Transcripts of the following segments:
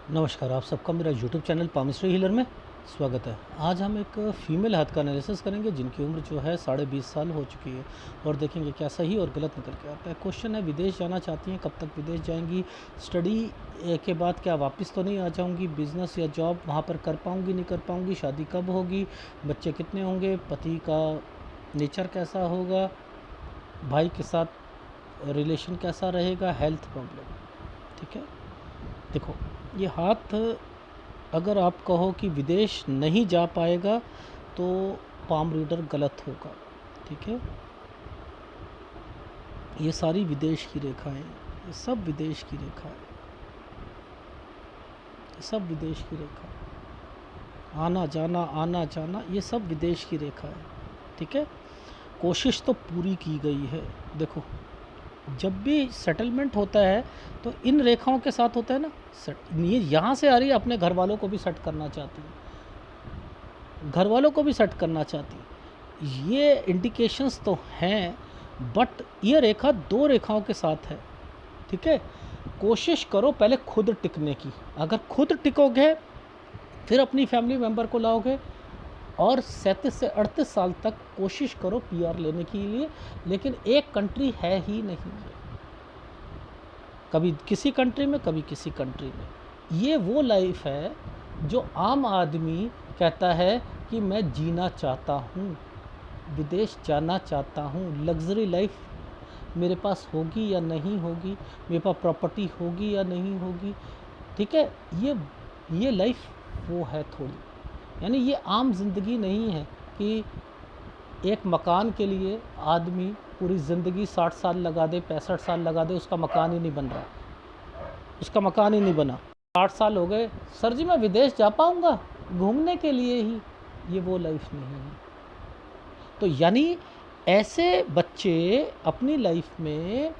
नमस्कार, आप सबका मेरा यूट्यूब चैनल पामिस्ट्री हीलर में स्वागत है। आज हम एक फ़ीमेल हाथ का एनालिसिस करेंगे जिनकी उम्र जो है 20.5 साल हो चुकी है और देखेंगे क्या सही और गलत निकल के आता है। क्वेश्चन है, विदेश जाना चाहती हैं, कब तक विदेश जाएंगी, स्टडी के बाद क्या वापस तो नहीं आ जाऊंगी, बिज़नेस या जॉब वहाँ पर कर पाऊंगी नहीं कर पाऊंगी, शादी कब होगी, बच्चे कितने होंगे, पति का नेचर कैसा होगा, भाई के साथ रिलेशन कैसा रहेगा, हेल्थ प्रॉब्लम। ठीक है, देखो ये हाथ, अगर आप कहो कि विदेश नहीं जा पाएगा तो पाम रीडर गलत होगा। ठीक है, ये सारी विदेश की रेखाएं, ये सब विदेश की रेखा है, ये सब विदेश की रेखा है। आना जाना ये सब विदेश की रेखा है। ठीक है, कोशिश तो पूरी की गई है। देखो, जब भी सेटलमेंट होता है तो इन रेखाओं के साथ होता है ना, ये यहाँ से आ रही है, अपने घर वालों को भी सेट करना चाहती है, घर वालों को भी सेट करना चाहती है। ये इंडिकेशंस तो हैं, बट ये रेखा दो रेखाओं के साथ है। ठीक है, कोशिश करो पहले खुद टिकने की। अगर खुद टिकोगे फिर अपनी फैमिली मेम्बर को लाओगे, और 37 से 38 साल तक कोशिश करो पीआर लेने के लिए। लेकिन एक कंट्री है ही नहीं, कभी किसी कंट्री में कभी किसी कंट्री में। ये वो लाइफ है जो आम आदमी कहता है कि मैं जीना चाहता हूँ, विदेश जाना चाहता हूँ, लग्जरी लाइफ मेरे पास होगी या नहीं होगी, मेरे पास प्रॉपर्टी होगी या नहीं होगी। ठीक है, ये लाइफ वो है थोड़ी, यानी ये आम ज़िंदगी नहीं है कि एक मकान के लिए आदमी पूरी ज़िंदगी 60 साल लगा दे, 65 साल लगा दे, उसका मकान ही नहीं बन रहा, उसका मकान ही नहीं बना। 60 साल हो गए, सर जी मैं विदेश जा पाऊँगा घूमने के लिए ही, ये वो लाइफ नहीं है। तो यानी ऐसे बच्चे अपनी लाइफ में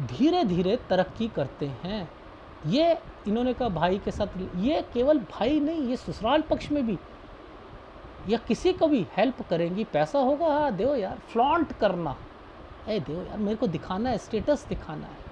धीरे धीरे तरक्की करते हैं। ये इन्होंने कहा भाई के साथ, ये केवल भाई नहीं, ये ससुराल पक्ष में भी या किसी को भी हेल्प करेंगी। पैसा होगा, हाँ दो यार, फ्लॉन्ट करना, दो यार, मेरे को दिखाना है, स्टेटस दिखाना है।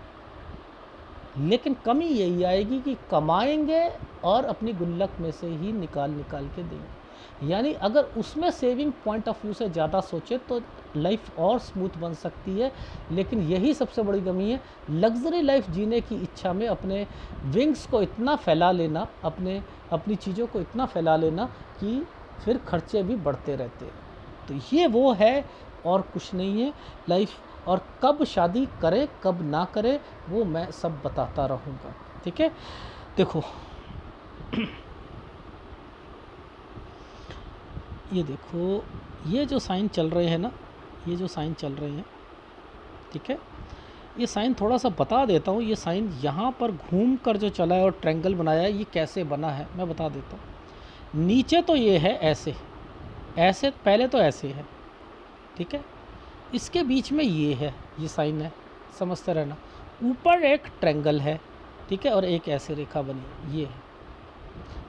लेकिन कमी यही आएगी कि कमाएंगे और अपनी गुल्लक में से ही निकाल निकाल के देंगे। यानी अगर उसमें सेविंग पॉइंट ऑफ व्यू से ज़्यादा सोचे तो लाइफ और स्मूथ बन सकती है। लेकिन यही सबसे बड़ी कमी है, लग्जरी लाइफ जीने की इच्छा में अपने विंग्स को इतना फैला लेना, अपनी चीज़ों को इतना फैला लेना कि फिर खर्चे भी बढ़ते रहते हैं। तो ये वो है और कुछ नहीं है लाइफ। और कब शादी करे कब ना करे वो मैं सब बताता रहूँगा। ठीक है, देखो ये देखो, ये जो साइन चल रहे हैं ना, ये जो साइन चल रहे हैं, ठीक है, ये साइन थोड़ा सा बता देता हूँ। ये साइन यहाँ पर घूम कर जो चला है और ट्रायंगल बनाया है, ये कैसे बना है मैं बता देता हूँ। नीचे तो ये है ऐसे ऐसे, पहले तो ऐसे है, ठीक है, इसके बीच में ये है, ये साइन है, समझते रहना। ऊपर एक ट्रायंगल है, ठीक है, और एक ऐसे रेखा बनी, ये है,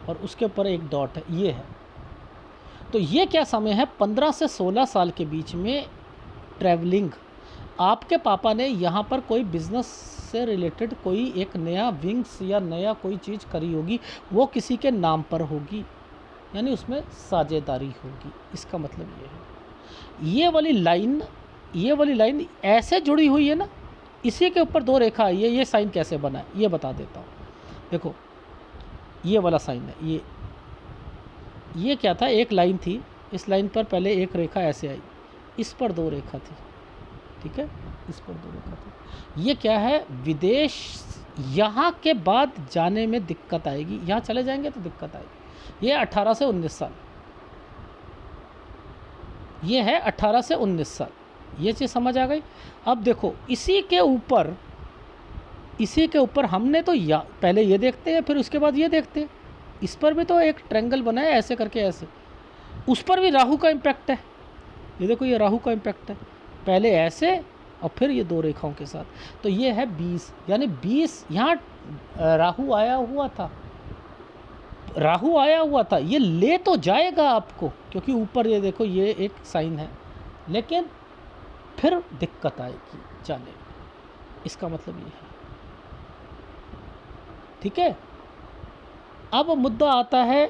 और उसके ऊपर एक डॉट है, ये है। तो ये क्या समय है, 15 से 16 साल के बीच में ट्रैवलिंग। आपके पापा ने यहाँ पर कोई बिज़नेस से रिलेटेड कोई एक नया विंग्स या नया कोई चीज़ करी होगी, वो किसी के नाम पर होगी, यानी उसमें साझेदारी होगी। इसका मतलब ये है, ये वाली लाइन ऐसे जुड़ी हुई है ना, इसी के ऊपर दो रेखा आई है। ये साइन कैसे बना है ये बता देता हूँ। देखो, ये वाला साइन है, ये क्या था, एक लाइन थी, इस लाइन पर पहले एक रेखा ऐसे आई, इस पर दो रेखा थी, ठीक है, इस पर दो रेखा थी। ये क्या है, विदेश यहाँ के बाद जाने में दिक्कत आएगी, यहाँ चले जाएंगे तो दिक्कत आएगी। ये 18 से 19 साल, ये है 18 से 19 साल, ये चीज़ समझ आ गई। अब देखो, इसी के ऊपर हमने तो पहले ये देखते हैं, फिर उसके बाद ये देखते हैं। इस पर भी तो एक ट्रायंगल बना है ऐसे करके, ऐसे, उस पर भी राहु का इम्पैक्ट है। ये देखो, ये राहु का इम्पैक्ट है, पहले ऐसे और फिर ये दो रेखाओं के साथ। तो ये है 20, यानी 20 यहाँ राहु आया हुआ था, ये ले तो जाएगा आपको, क्योंकि ऊपर ये देखो, ये एक साइन है, लेकिन फिर दिक्कत आएगी जाने में। इसका मतलब ये है, ठीक है। अब मुद्दा आता है,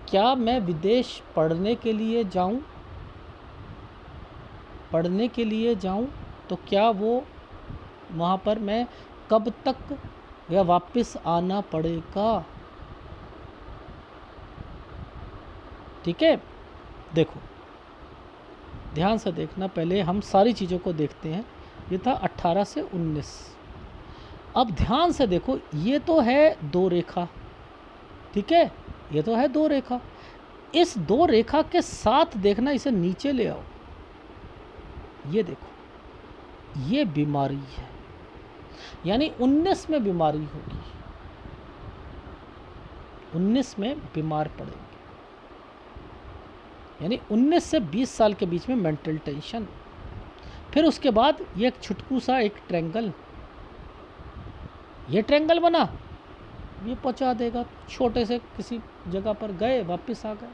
क्या मैं विदेश पढ़ने के लिए जाऊं? पढ़ने के लिए जाऊं तो क्या वो वहाँ पर मैं कब तक या वापस आना पड़ेगा? ठीक है, देखो ध्यान से देखना, पहले हम सारी चीज़ों को देखते हैं। ये था 18 से 19। अब ध्यान से देखो, ये तो है दो रेखा, ठीक है, ये तो है दो रेखा। इस दो रेखा के साथ देखना, इसे नीचे ले आओ, ये देखो, ये बीमारी है, यानी 19 में बीमारी होगी, 19 में बीमार पड़ेंगे, यानी 19 से 20 साल के बीच में मेंटल टेंशन। फिर उसके बाद ये एक छुटकू सा एक ट्रायंगल, ये ट्रायंगल बना, ये पहुंचा देगा, छोटे से किसी जगह पर गए, वापस आ गए।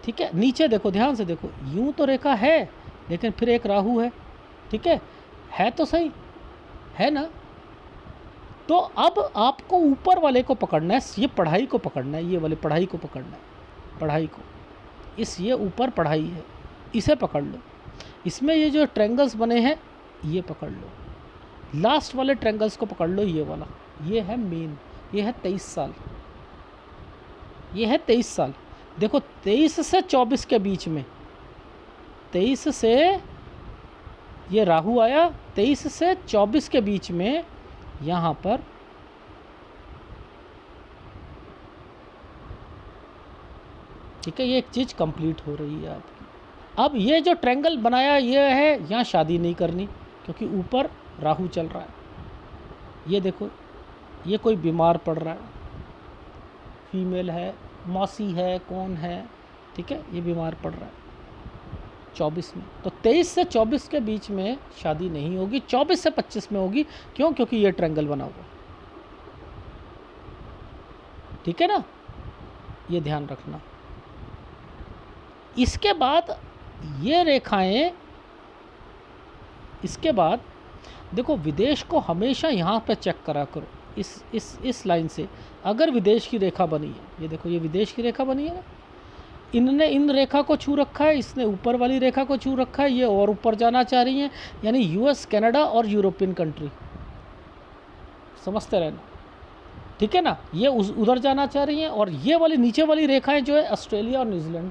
ठीक है, नीचे देखो, ध्यान से देखो, यूं तो रेखा है, लेकिन फिर एक राहु है, ठीक है तो सही है ना। तो अब आपको ऊपर वाले को पकड़ना है, ये पढ़ाई को पकड़ना है, ये वाले पढ़ाई को पकड़ना है, पढ़ाई को, इस ये ऊपर पढ़ाई है, इसे पकड़ लो। इसमें ये जो ट्रायंगल्स बने हैं, ये पकड़ लो, लास्ट वाले ट्रायंगल्स को पकड़ लो, ये वाला, ये है मेन, ये है 23 साल, ये है 23 साल। देखो 23 से 24 के बीच में, 23 से ये राहु आया, 23 से 24 के बीच में यहाँ पर ठीक है, ये एक चीज़ कंप्लीट हो रही है आपकी। अब ये जो ट्रायंगल बनाया, ये है यहाँ शादी नहीं करनी, क्योंकि ऊपर राहु चल रहा है। ये देखो, ये कोई बीमार पड़ रहा है, फीमेल है, मौसी है, कौन है, ठीक है, ये बीमार पड़ रहा है 24 में। तो 23 से 24 के बीच में शादी नहीं होगी, 24 से 25 में होगी। क्यों? क्योंकि ये ट्रायंगल बना हुआ, ठीक है ना, ये ध्यान रखना। इसके बाद ये रेखाएं, इसके बाद देखो, विदेश को हमेशा यहाँ पे चेक करा करो, इस लाइन से अगर विदेश की रेखा बनी है, ये देखो, ये विदेश की रेखा बनी है ना, इनने इन रेखा को छू रखा है, इसने ऊपर वाली रेखा को छू रखा है, ये और ऊपर जाना चाह रही हैं, यानी यूएस, कनाडा और यूरोपियन कंट्री, समझते रहना, ठीक है ना, ये उधर जाना चाह रही हैं। और ये वाली नीचे वाली रेखाएं जो है ऑस्ट्रेलिया और न्यूजीलैंड,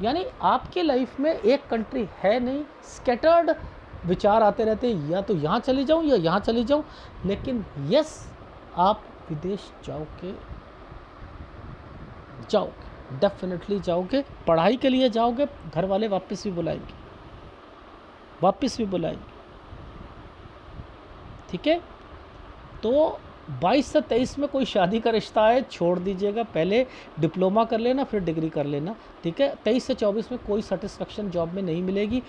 यानी आपके लाइफ में एक कंट्री है नहीं, स्कैटर्ड विचार आते रहते हैं, या तो यहाँ चली जाऊँ या यहाँ चली जाऊँ, लेकिन यस, आप विदेश जाओगे, डेफिनेटली जाओगे, पढ़ाई के लिए जाओगे, घर वाले वापस भी बुलाएंगे, वापस भी बुलाएंगे, ठीक है। तो 22 से 23 में कोई शादी का रिश्ता है, छोड़ दीजिएगा, पहले डिप्लोमा कर लेना, फिर डिग्री कर लेना, ठीक है। 23 से 24 में कोई सेटिस्फेक्शन जॉब में नहीं मिलेगी,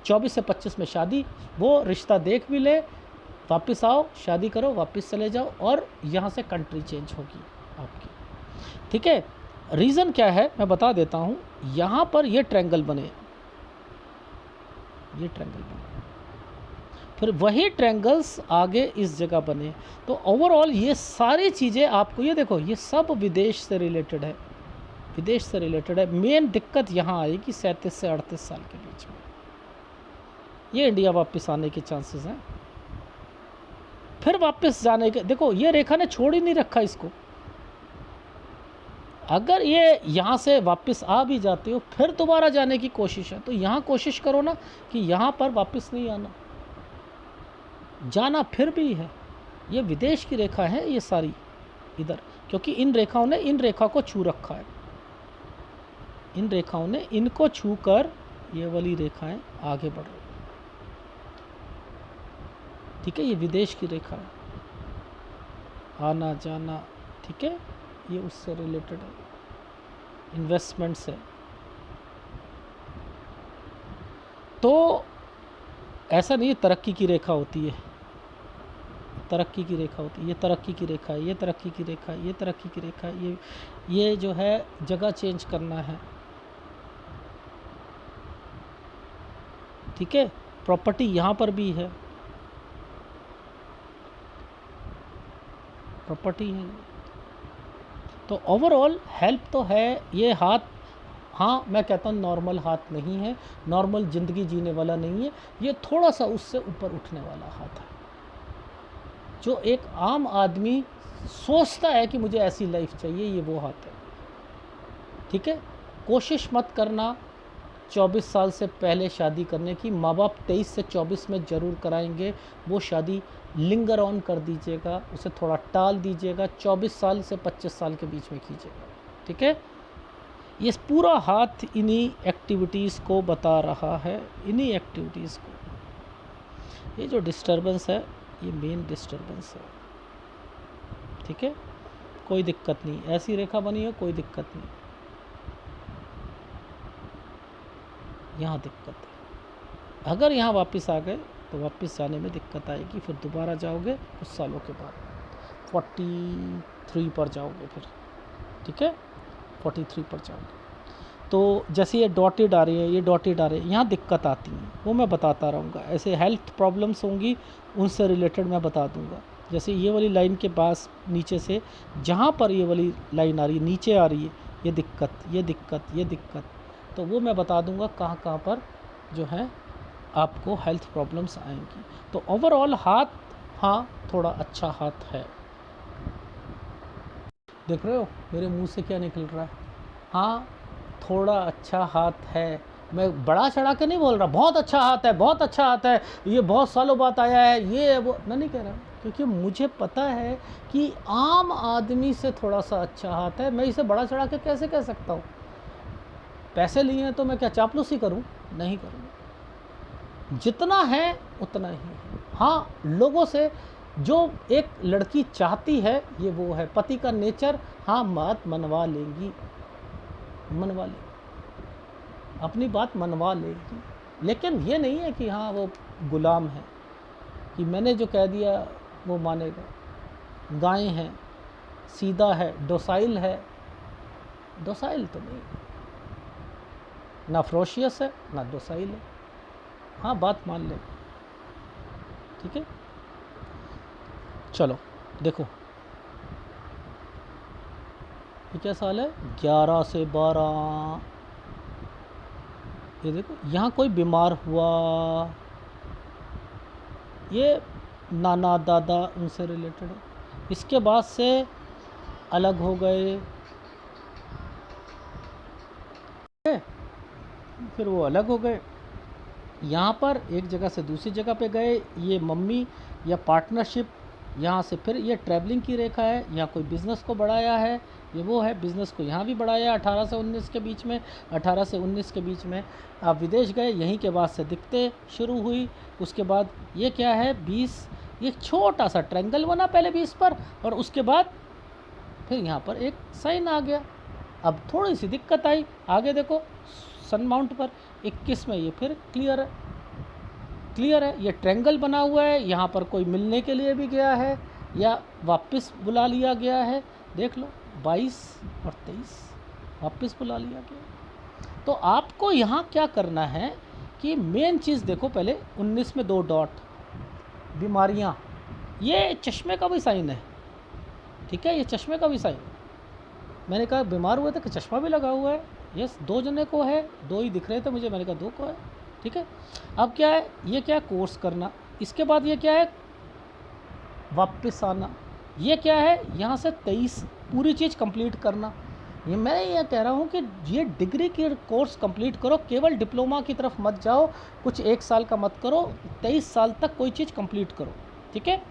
24 से 25 में शादी, वो रिश्ता देख भी ले, वापस आओ, शादी करो, वापस चले जाओ, और यहाँ से कंट्री चेंज होगी आपकी, ठीक है। रीज़न क्या है मैं बता देता हूँ। यहाँ पर ये ट्रायंगल बने, ये ट्रायंगल बने, फिर वही ट्रायंगल्स आगे इस जगह बने, तो ओवरऑल ये सारी चीज़ें आपको, ये देखो, ये सब विदेश से रिलेटेड है, विदेश से रिलेटेड है। मेन दिक्कत यहाँ आएगी 37 से 38 साल के बीच में, ये इंडिया वापस आने के चांसेस हैं, फिर वापस जाने के, देखो ये रेखा ने छोड़ ही नहीं रखा इसको, अगर ये यहाँ से वापस आ भी जाते हो, फिर दोबारा जाने की कोशिश है, तो यहाँ कोशिश करो ना कि यहाँ पर वापस नहीं आना, जाना फिर भी है। ये विदेश की रेखा है ये सारी इधर, क्योंकि इन रेखाओं ने इन रेखा को छू रखा है, इन रेखाओं ने इनको छू कर ये वाली रेखाएं आगे बढ़ रही, ठीक है, ये विदेश की रेखा है, आना जाना, ठीक है, ये उससे रिलेटेड है, इन्वेस्टमेंट्स है। तो ऐसा नहीं है तरक्की की रेखा होती है, तरक्की की रेखा होती है, ये तरक्की की रेखा है, ये तरक्की की रेखा है, ये तरक्की की रेखा है, ये जो है जगह चेंज करना है, ठीक है, प्रॉपर्टी यहाँ पर भी है, प्रॉपर्टी है। तो ओवरऑल हेल्प तो है। ये हाथ, हाँ मैं कहता हूँ नॉर्मल हाथ नहीं है, नॉर्मल ज़िंदगी जीने वाला नहीं है, ये थोड़ा सा उससे ऊपर उठने वाला हाथ है। जो एक आम आदमी सोचता है कि मुझे ऐसी लाइफ चाहिए, ये वो हाथ है। ठीक है, कोशिश मत करना 24 साल से पहले शादी करने की। माँ बाप 23 से 24 में ज़रूर कराएंगे, वो शादी लिंगर ऑन कर दीजिएगा, उसे थोड़ा टाल दीजिएगा, 24 साल से 25 साल के बीच में कीजिएगा। ठीक है, ये पूरा हाथ इन्हीं एक्टिविटीज़ को बता रहा है, इन्हीं एक्टिविटीज़ को। ये जो डिस्टर्बेंस है, ये मेन डिस्टर्बेंस है। ठीक है, कोई दिक्कत नहीं, ऐसी रेखा बनी हो कोई दिक्कत नहीं। यहाँ दिक्कत है, अगर यहाँ वापस आ गए तो वापस जाने में दिक्कत आएगी, फिर दोबारा जाओगे कुछ सालों के बाद 43 पर जाओगे फिर। ठीक है, 43 पर जाओगे। तो जैसे ये डॉटेड आ रही है, ये डॉटेड आ रही है, यहाँ दिक्कत आती है, वो मैं बताता रहूँगा। ऐसे हेल्थ प्रॉब्लम्स होंगी, उनसे रिलेटेड मैं बता दूँगा। जैसे ये वाली लाइन के पास नीचे से जहाँ पर ये वाली लाइन आ रही है, नीचे आ रही है, ये दिक्कत, ये दिक्कत, ये दिक्कत, तो वो मैं बता दूँगा कहाँ कहाँ पर जो है आपको हेल्थ प्रॉब्लम्स आएंगी। तो ओवरऑल हाथ, हाँ थोड़ा अच्छा हाथ है। देख रहे हो मेरे मुंह से क्या निकल रहा है? हाँ थोड़ा अच्छा हाथ है। मैं बड़ा चढ़ा के नहीं बोल रहा बहुत अच्छा हाथ है, बहुत अच्छा हाथ है, ये बहुत सालों बाद आया है, ये वो मैं नहीं कह रहा, क्योंकि मुझे पता है कि आम आदमी से थोड़ा सा अच्छा हाथ है। मैं इसे बड़ा चढ़ा के कैसे कह सकता हूँ? पैसे लिए हैं तो मैं क्या चापलूसी करूँ? नहीं करूँगा, जितना है उतना ही है। हाँ, लोगों से जो एक लड़की चाहती है ये वो है, पति का नेचर, हाँ बात मनवा लेंगी, मनवा लेंगी, अपनी बात मनवा लेगी, लेकिन ये नहीं है कि हाँ वो गुलाम है, कि मैंने जो कह दिया वो मानेगा। गाय है, सीधा है, डोसाइल है, डोसाइल तो नहीं, ना फ्रोशियस है ना डोसाइल है, हाँ बात मान ले। ठीक है, चलो देखो ये क्या साल है, 11 से 12। ये देखो यहाँ कोई बीमार हुआ, ये नाना दादा उनसे रिलेटेड है, इसके बाद से अलग हो गए, फिर वो अलग हो गए, यहाँ पर एक जगह से दूसरी जगह पे गए, ये मम्मी या पार्टनरशिप, यहाँ से फिर ये ट्रैवलिंग की रेखा है, यहाँ कोई बिज़नेस को बढ़ाया है, ये वो है बिज़नेस को यहाँ भी बढ़ाया 18 से 19 के बीच में, 18 से 19 के बीच में आप विदेश गए, यहीं के बाद से दिक्कतें शुरू हुई। उसके बाद ये क्या है 20, ये छोटा सा ट्रायंगल बना पहले 20 पर, और उसके बाद फिर यहाँ पर एक साइन आ गया, अब थोड़ी सी दिक्कत आई। आगे देखो सन माउंट पर 21 में ये फिर क्लियर है, क्लियर है, ये ट्रायंगल बना हुआ है, यहाँ पर कोई मिलने के लिए भी गया है या वापस बुला लिया गया है, देख लो 22 और 23 वापस बुला लिया गया। तो आपको यहाँ क्या करना है कि मेन चीज़ देखो, पहले 19 में 2 डॉट, बीमारियाँ, ये चश्मे का भी साइन है। ठीक है, ये चश्मे का भी साइन, मैंने कहा बीमार हुए थे कि चश्मा भी लगा हुआ है, यस 2 जने को है, 2 ही दिख रहे थे मुझे, मैंने कहा 2 को है। ठीक है, अब क्या है, ये क्या कोर्स करना, इसके बाद ये क्या है वापस आना, ये क्या है यहाँ से 23 पूरी चीज़ कंप्लीट करना। ये मैं ये कह रहा हूँ कि ये डिग्री की कोर्स कंप्लीट करो, केवल डिप्लोमा की तरफ मत जाओ, कुछ 1 साल का मत करो, 23 साल तक कोई चीज़ कंप्लीट करो। ठीक है,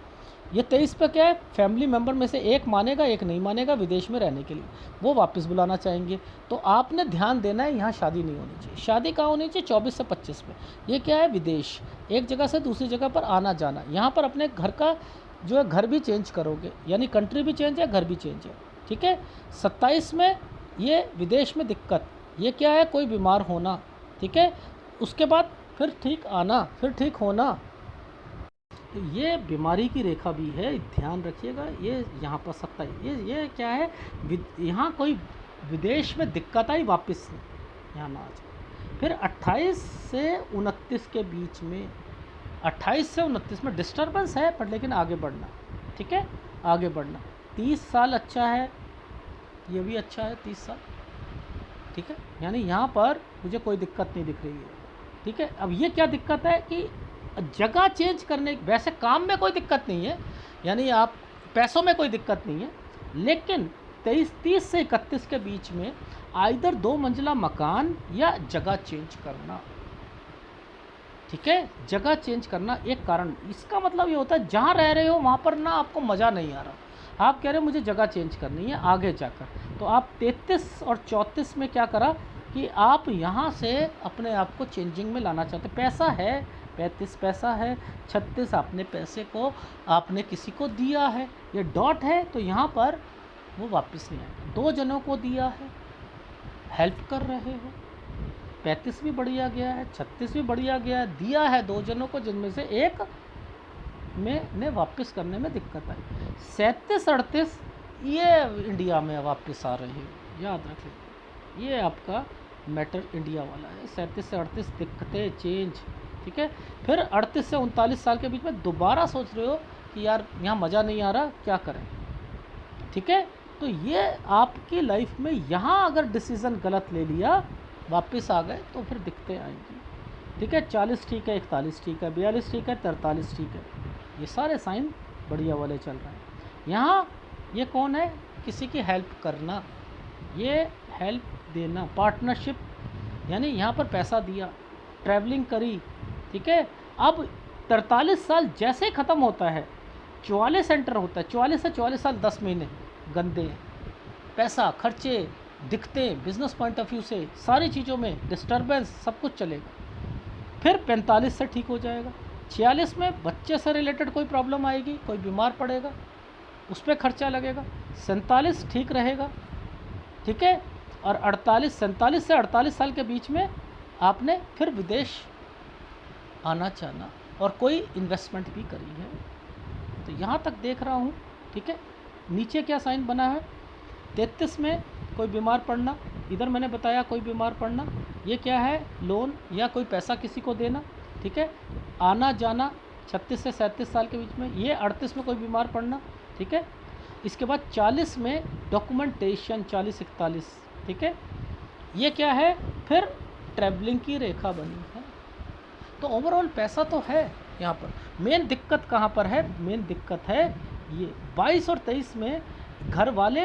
ये 23 पे क्या है, फैमिली मेम्बर में से एक मानेगा एक नहीं मानेगा विदेश में रहने के लिए, वो वापस बुलाना चाहेंगे, तो आपने ध्यान देना है यहाँ शादी नहीं होनी चाहिए। शादी कहाँ होनी चाहिए, 24 से 25 में। ये क्या है, विदेश, एक जगह से दूसरी जगह पर आना जाना, यहाँ पर अपने घर का जो है घर भी चेंज करोगे, यानी कंट्री भी चेंज है, घर भी चेंज है। ठीक है, 27 में ये विदेश में दिक्कत, ये क्या है कोई बीमार होना। ठीक है, उसके बाद फिर ठीक आना, फिर ठीक होना, तो ये बीमारी की रेखा भी है, ध्यान रखिएगा। ये यहाँ पर 27, ये क्या है, यहाँ कोई विदेश में दिक्कत आई, वापस यहाँ ना आ जाए। फिर 28 से 29 के बीच में, 28 से 29 में डिस्टर्बेंस है पर लेकिन आगे बढ़ना। ठीक है, आगे बढ़ना, 30 साल अच्छा है, ये भी अच्छा है 30 साल, ठीक है। यानी यहाँ पर मुझे कोई दिक्कत नहीं दिख रही है, ठीक है। अब ये क्या दिक्कत है कि जगह चेंज करने, वैसे काम में कोई दिक्कत नहीं है, यानी आप पैसों में कोई दिक्कत नहीं है, लेकिन 30 से 31 के बीच में आइदर 2 मंजिला मकान या जगह चेंज करना, ठीक है। जगह चेंज करना एक कारण। इसका मतलब ये होता है जहाँ रह रहे हो वहाँ पर ना आपको मज़ा नहीं आ रहा, आप कह रहे हो मुझे जगह चेंज करनी है आगे जाकर, तो आप 33 और 34 में क्या करा कि आप यहाँ से अपने आप को चेंजिंग में लाना चाहते। पैसा है, 35 पैसा है, 36 आपने पैसे को आपने किसी को दिया है, ये डॉट है तो यहाँ पर वो वापस नहीं आएगा। 2 जनों को दिया है, हेल्प कर रहे हो, 35 भी बढ़िया गया है, 36 भी बढ़िया गया है, दिया है 2 जनों को जिनमें से एक में ने वापस करने में दिक्कत आई। 37 38 ये इंडिया में वापस आ रहे हैं, याद रखें, ये आपका मैटर इंडिया वाला है। 37 से 38 दिक्कतें चेंज, ठीक है। फिर 38 से 39 साल के बीच में दोबारा सोच रहे हो कि यार यहाँ मज़ा नहीं आ रहा, क्या करें, ठीक है। तो ये आपकी लाइफ में यहाँ अगर डिसीज़न गलत ले लिया, वापस आ गए तो फिर दिक्कतें आएंगी, ठीक है। 40 ठीक है, 41 ठीक है, 42 ठीक है, 43 ठीक है, ये सारे साइन बढ़िया वाले चल रहे हैं। यहाँ ये कौन है, किसी की हेल्प करना, ये हेल्प देना, पार्टनरशिप, यानी यहाँ पर पैसा दिया, ट्रैवलिंग करी, ठीक है। अब 43 साल जैसे ख़त्म होता है 44 एंटर होता है। 44 से 44 साल 10 महीने गंदे हैं, पैसा खर्चे दिखते, बिजनेस पॉइंट ऑफ व्यू से सारी चीज़ों में डिस्टर्बेंस, सब कुछ चलेगा। फिर 45 से ठीक हो जाएगा। 46 में बच्चे से रिलेटेड कोई प्रॉब्लम आएगी, कोई बीमार पड़ेगा, उस पर खर्चा लगेगा। 47 ठीक रहेगा, ठीक है। और 47 से 48 साल के बीच में आपने फिर विदेश आना चाहना और कोई इन्वेस्टमेंट भी करी है, तो यहाँ तक देख रहा हूँ, ठीक है। नीचे क्या साइन बना है, 33 में कोई बीमार पड़ना, इधर मैंने बताया कोई बीमार पड़ना, ये क्या है, लोन या कोई पैसा किसी को देना, ठीक है। आना जाना 36 से 37 साल के बीच में, ये 38 में कोई बीमार पड़ना, ठीक है। इसके बाद 40 में डॉक्यूमेंटेशन, 40-41, ठीक है। ये क्या है, फिर ट्रैवलिंग की रेखा बनी है। तो ओवरऑल पैसा तो है यहाँ पर। मेन दिक्कत कहाँ पर है, मेन दिक्कत है ये 22 और 23 में घर वाले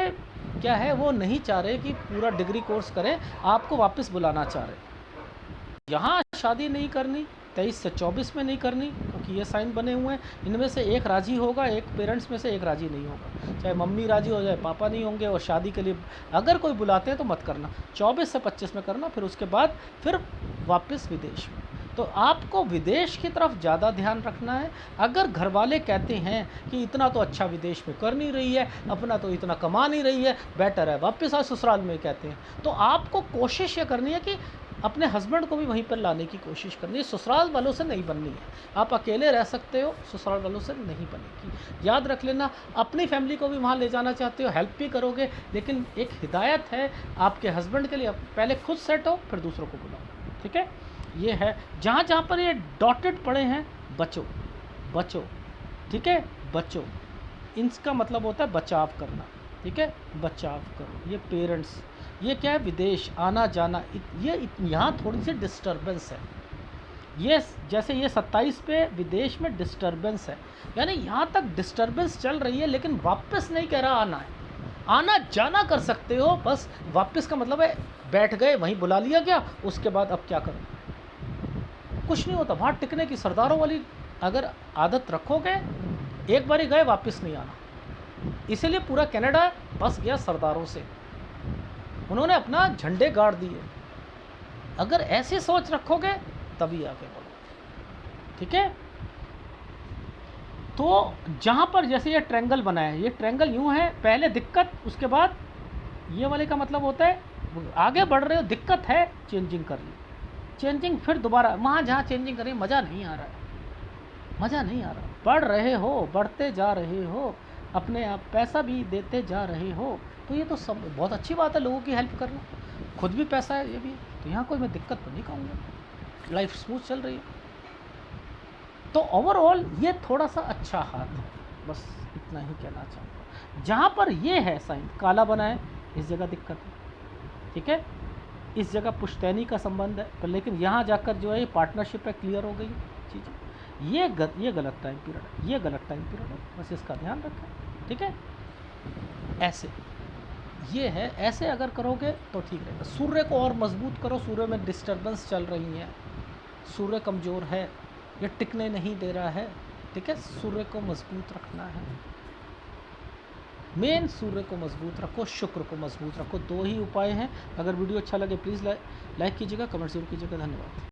क्या है, वो नहीं चाह रहे कि पूरा डिग्री कोर्स करें, आपको वापस बुलाना चाह रहे। यहाँ शादी नहीं करनी, 23 से 24 में नहीं करनी, क्योंकि ये साइन बने हुए हैं, इनमें से एक राज़ी होगा, एक पेरेंट्स में से एक राज़ी नहीं होगा, चाहे मम्मी राज़ी हो जाए पापा नहीं होंगे। और शादी के लिए अगर कोई बुलाते हैं तो मत करना, 24 से 25 में करना, फिर उसके बाद फिर वापस विदेश में। तो आपको विदेश की तरफ ज़्यादा ध्यान रखना है। अगर घर वाले कहते हैं कि इतना तो अच्छा विदेश में कर नहीं रही है, अपना तो इतना कमा नहीं रही है, बेटर है वापस आ ससुराल में, कहते हैं, तो आपको कोशिश ये करनी है कि अपने हस्बैंड को भी वहीं पर लाने की कोशिश करनी है। ससुराल वालों से नहीं बननी है। आप अकेले रह सकते हो, ससुराल वालों से नहीं बनेगी, याद रख लेना। अपनी फैमिली को भी वहाँ ले जाना चाहते हो, हेल्प भी करोगे, लेकिन एक हिदायत है आपके हस्बैंड के लिए, पहले खुद सेट हो फिर दूसरों को बुलाओ, ठीक है। ये है, जहाँ जहाँ पर ये डॉटेड पड़े हैं बचो, बचो, ठीक है, बचो। इनका मतलब होता है बचाव करना, ठीक है, बचाव करो। ये पेरेंट्स, ये क्या है, विदेश आना जाना, ये यहाँ थोड़ी सी डिस्टर्बेंस है। ये जैसे ये 27 पे विदेश में डिस्टर्बेंस है, यानी यहाँ तक डिस्टर्बेंस चल रही है, लेकिन वापस नहीं कह रहा आना है। आना जाना कर सकते हो, बस वापस का मतलब है बैठ गए वहीं, बुला लिया गया, उसके बाद अब क्या करो, कुछ नहीं होता। वहाँ टिकने की सरदारों वाली अगर आदत रखोगे, एक बारी गए वापस नहीं आना। इसीलिए पूरा कनाडा बस गया सरदारों से, उन्होंने अपना झंडे गाड़ दिए। अगर ऐसी सोच रखोगे तभी आगे बढ़ो, ठीक है। तो जहाँ पर जैसे ये ट्रायंगल बना है, ये ट्रायंगल यूँ है, पहले दिक्कत, उसके बाद ये वाले का मतलब होता है आगे बढ़ रहे हो, दिक्कत है, चेंजिंग कर ली, चेंजिंग, फिर दोबारा वहाँ जहाँ चेंजिंग करें, मज़ा नहीं आ रहा है, मज़ा नहीं आ रहा, बढ़ रहे हो, बढ़ते जा रहे हो, अपने आप पैसा भी देते जा रहे हो, तो ये तो सब बहुत अच्छी बात है, लोगों की हेल्प करना, खुद भी पैसा है, ये भी, तो यहाँ कोई मैं दिक्कत तो नहीं कहूँगा, लाइफ स्मूथ चल रही है। तो ओवरऑल ये थोड़ा सा अच्छा हाथ है, बस इतना ही कहना चाहूँगा। जहाँ पर ये है साइन काला बना है, इस जगह दिक्कत है, ठीक है, इस जगह पुश्तैनी का संबंध है, पर लेकिन यहाँ जाकर जो है ये पार्टनरशिप है, क्लियर हो गई चीज़ें। ये गलत टाइम पीरियड है, ये गलत टाइम पीरियड है, बस इसका ध्यान रखें, ठीक है। ऐसे ये है, ऐसे अगर करोगे तो ठीक रहेगा। सूर्य को और मजबूत करो, सूर्य में डिस्टर्बेंस चल रही है, सूर्य कमज़ोर है, ये टिकने नहीं दे रहा है, ठीक है। सूर्य को मजबूत रखना है, मेन सूर्य को मजबूत रखो, शुक्र को मजबूत रखो। दो ही उपाय हैं। अगर वीडियो अच्छा लगे प्लीज़ लाइक कीजिएगा, कमेंट जरूर कीजिएगा। धन्यवाद।